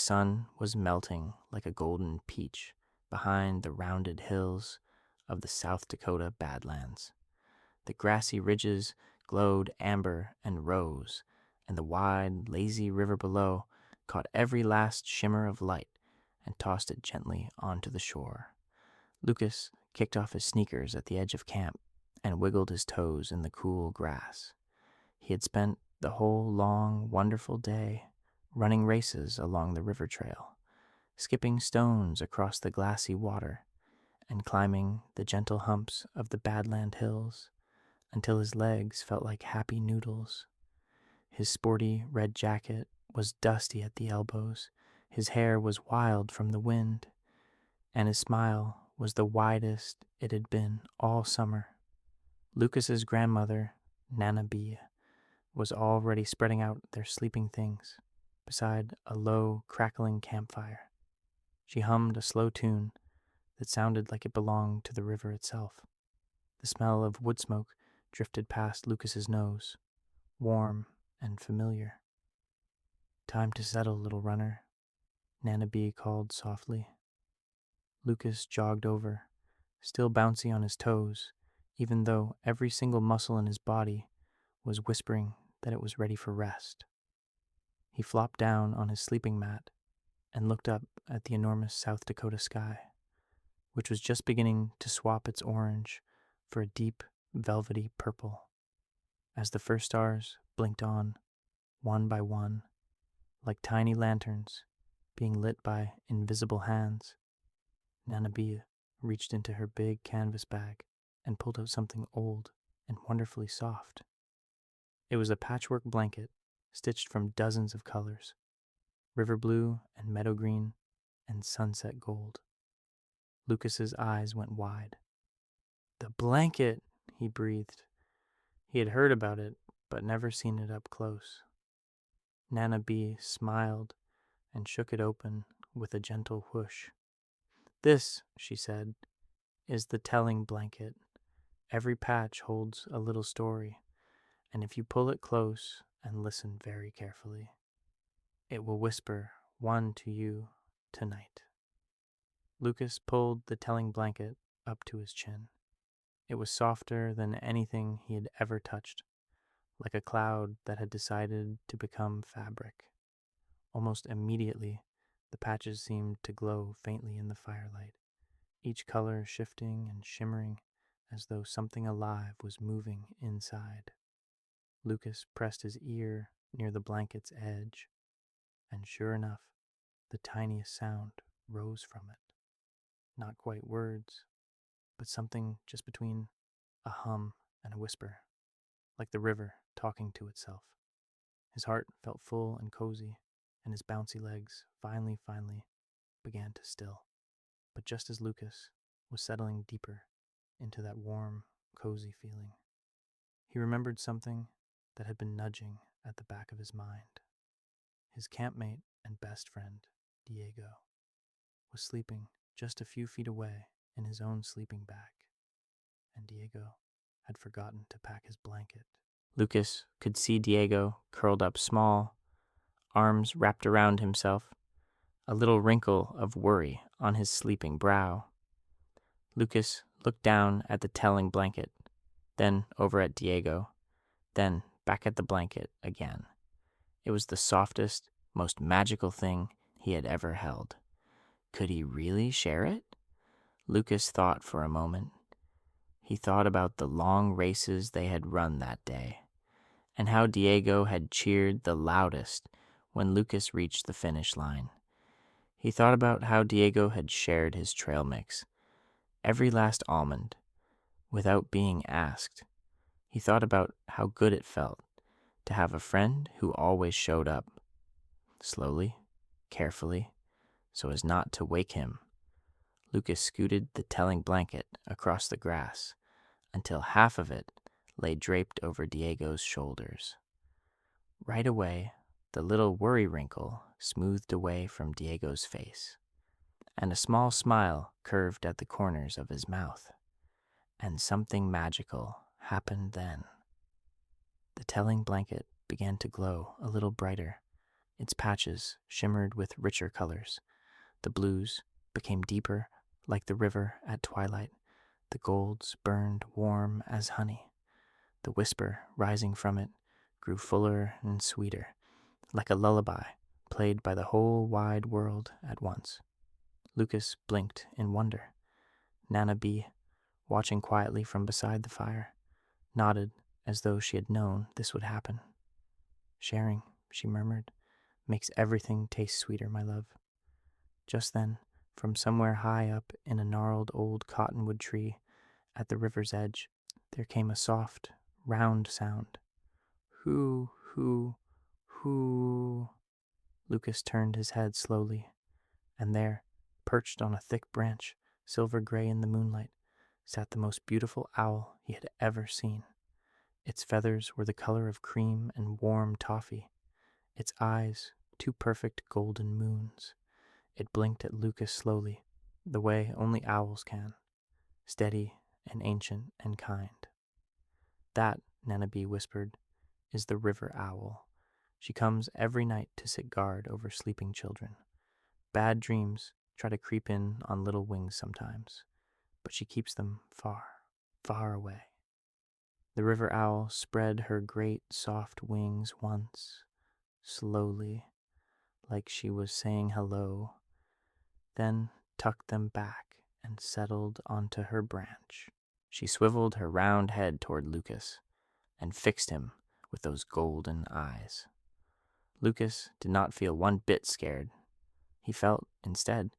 sun was melting like a golden peach behind the rounded hills of the South Dakota Badlands. The grassy ridges glowed amber and rose, and the wide, lazy river below caught every last shimmer of light and tossed it gently onto the shore. Lucas kicked off his sneakers at the edge of camp and wiggled his toes in the cool grass. He had spent the whole long, wonderful day running races along the river trail, skipping stones across the glassy water, and climbing the gentle humps of the Badland hills until his legs felt like happy noodles. His sporty red jacket was dusty at the elbows, his hair was wild from the wind, and his smile was the widest it had been all summer. Lucas's grandmother, Nana Bee, was already spreading out their sleeping things beside a low, crackling campfire. She hummed a slow tune that sounded like it belonged to the river itself. The smell of wood smoke drifted past Lucas's nose, warm and familiar. "Time to settle, little runner," Nana Bee called softly. Lucas jogged over, still bouncy on his toes, even though every single muscle in his body was whispering that it was ready for rest. He flopped down on his sleeping mat and looked up at the enormous South Dakota sky, which was just beginning to swap its orange for a deep, velvety purple. As the first stars blinked on, one by one, like tiny lanterns being lit by invisible hands, Nana Bee reached into her big canvas bag and pulled out something old and wonderfully soft. It was a patchwork blanket stitched from dozens of colors, river blue and meadow green and sunset gold. Lucas's eyes went wide. "The blanket," he breathed. He had heard about it, but never seen it up close. Nana Bee smiled and shook it open with a gentle whoosh. "This," she said, "is the telling blanket. Every patch holds a little story, and if you pull it close and listen very carefully, it will whisper one to you tonight." Lucas pulled the telling blanket up to his chin. It was softer than anything he had ever touched, like a cloud that had decided to become fabric. Almost immediately, the patches seemed to glow faintly in the firelight, each color shifting and shimmering as though something alive was moving inside. Lucas pressed his ear near the blanket's edge, and sure enough, the tiniest sound rose from it. Not quite words, but something just between a hum and a whisper, like the river talking to itself. His heart felt full and cozy, and his bouncy legs finally began to still. But just as Lucas was settling deeper into that warm, cozy feeling, he remembered something that had been nudging at the back of his mind. His campmate and best friend, Diego, was sleeping just a few feet away in his own sleeping bag, and Diego had forgotten to pack his blanket. Lucas could see Diego curled up small, arms wrapped around himself, a little wrinkle of worry on his sleeping brow. Lucas looked down at the telling blanket, then over at Diego, then back at the blanket again. It was the softest, most magical thing he had ever held. Could he really share it? Lucas thought for a moment. He thought about the long races they had run that day, and how Diego had cheered the loudest when Lucas reached the finish line. He thought about how Diego had shared his trail mix, every last almond, without being asked. He thought about how good it felt to have a friend who always showed up. Slowly, carefully, so as not to wake him, Lucas scooted the telling blanket across the grass until half of it lay draped over Diego's shoulders. Right away, the little worry wrinkle smoothed away from Diego's face, and a small smile curved at the corners of his mouth. And something magical happened then. The telling blanket began to glow a little brighter, Its patches shimmered with richer colors. The blues became deeper, like the river at twilight. The golds burned warm as honey. The whisper rising from it grew fuller and sweeter, like a lullaby played by the whole wide world at once. Lucas blinked in wonder. Nana B, watching quietly from beside the fire, nodded as though she had known this would happen. "Sharing," she murmured, "makes everything taste sweeter, my love." Just then, from somewhere high up in a gnarled old cottonwood tree at the river's edge, there came a soft, round sound. Hoo, hoo, hoo. Lucas turned his head slowly, and there, perched on a thick branch, silver gray in the moonlight, sat the most beautiful owl he had ever seen. Its feathers were the color of cream and warm toffee, its eyes two perfect golden moons. It blinked at Lucas slowly, the way only owls can, steady and ancient and kind. "That," Nana B whispered, "is the river owl. She comes every night to sit guard over sleeping children. Bad dreams try to creep in on little wings sometimes, but she keeps them far, far away." The river owl spread her great soft wings once, slowly, like she was saying hello, then tucked them back and settled onto her branch. She swiveled her round head toward Lucas and fixed him with those golden eyes. Lucas did not feel one bit scared. He felt, instead,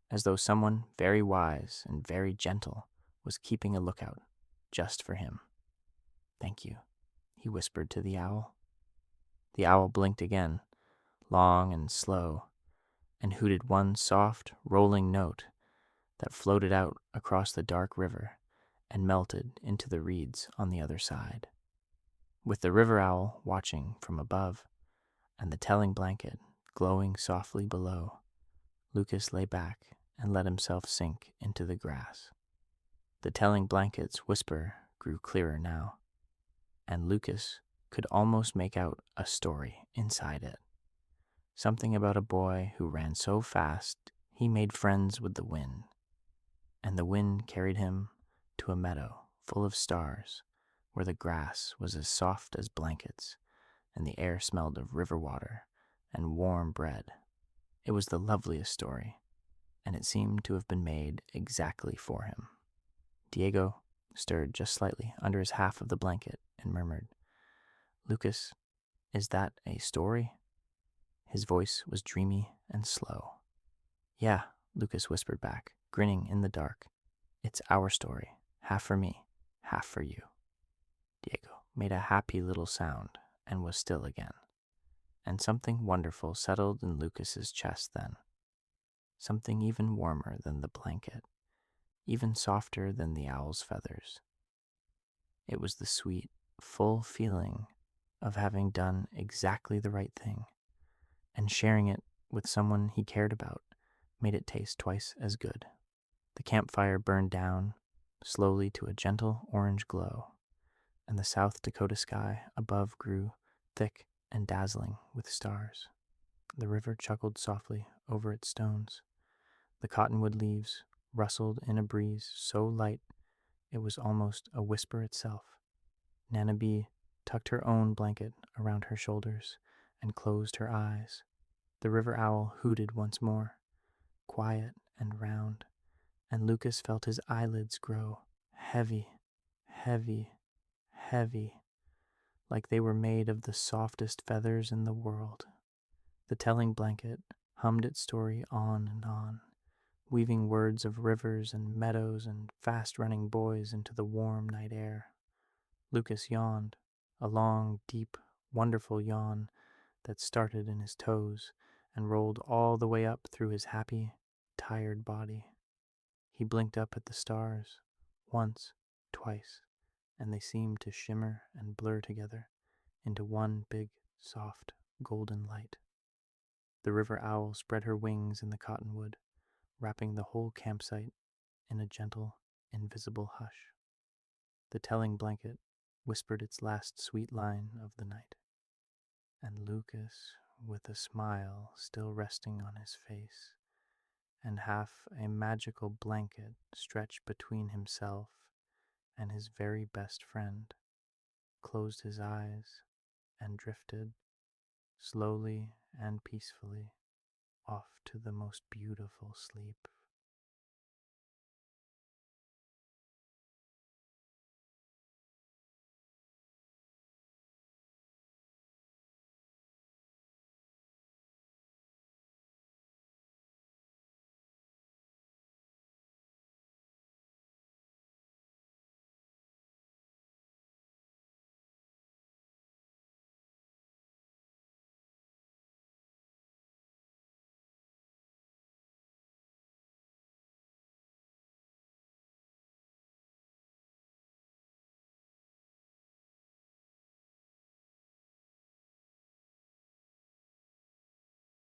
as though someone very wise and very gentle was keeping a lookout just for him. "Thank you," he whispered to the owl. The owl blinked again, long and slow, and hooted one soft, rolling note that floated out across the dark river and melted into the reeds on the other side. With the river owl watching from above and the telling blanket glowing softly below, Lucas lay back and let himself sink into the grass. The telling blanket's whisper grew clearer now, and Lucas could almost make out a story inside it. Something about a boy who ran so fast he made friends with the wind, and the wind carried him to a meadow full of stars where the grass was as soft as blankets and the air smelled of river water and warm bread. It was the loveliest story, and it seemed to have been made exactly for him. Diego stirred just slightly under his half of the blanket and murmured, "Lucas, is that a story?" His voice was dreamy and slow. "Yeah," Lucas whispered back, grinning in the dark. "It's our story, half for me, half for you." Diego made a happy little sound and was still again. And something wonderful settled in Lucas's chest then. Something even warmer than the blanket, even softer than the owl's feathers. It was the sweet, full feeling of having done exactly the right thing, and sharing it with someone he cared about made it taste twice as good. The campfire burned down slowly to a gentle orange glow, and the South Dakota sky above grew thick and dazzling with stars. The river chuckled softly over its stones. The cottonwood leaves rustled in a breeze so light it was almost a whisper itself. Nana B tucked her own blanket around her shoulders and closed her eyes. The river owl hooted once more, quiet and round, and Lucas felt his eyelids grow heavy, heavy, heavy, like they were made of the softest feathers in the world. The telling blanket hummed its story on and on, weaving words of rivers and meadows and fast-running boys into the warm night air. Lucas yawned, a long, deep, wonderful yawn that started in his toes and rolled all the way up through his happy, tired body. He blinked up at the stars, once, twice, and they seemed to shimmer and blur together into one big, soft, golden light. The river owl spread her wings in the cottonwood, wrapping the whole campsite in a gentle, invisible hush. The telling blanket whispered its last sweet line of the night, and Lucas with a smile still resting on his face, and half a magical blanket stretched between himself and his very best friend, closed his eyes and drifted slowly and peacefully off to the most beautiful sleep.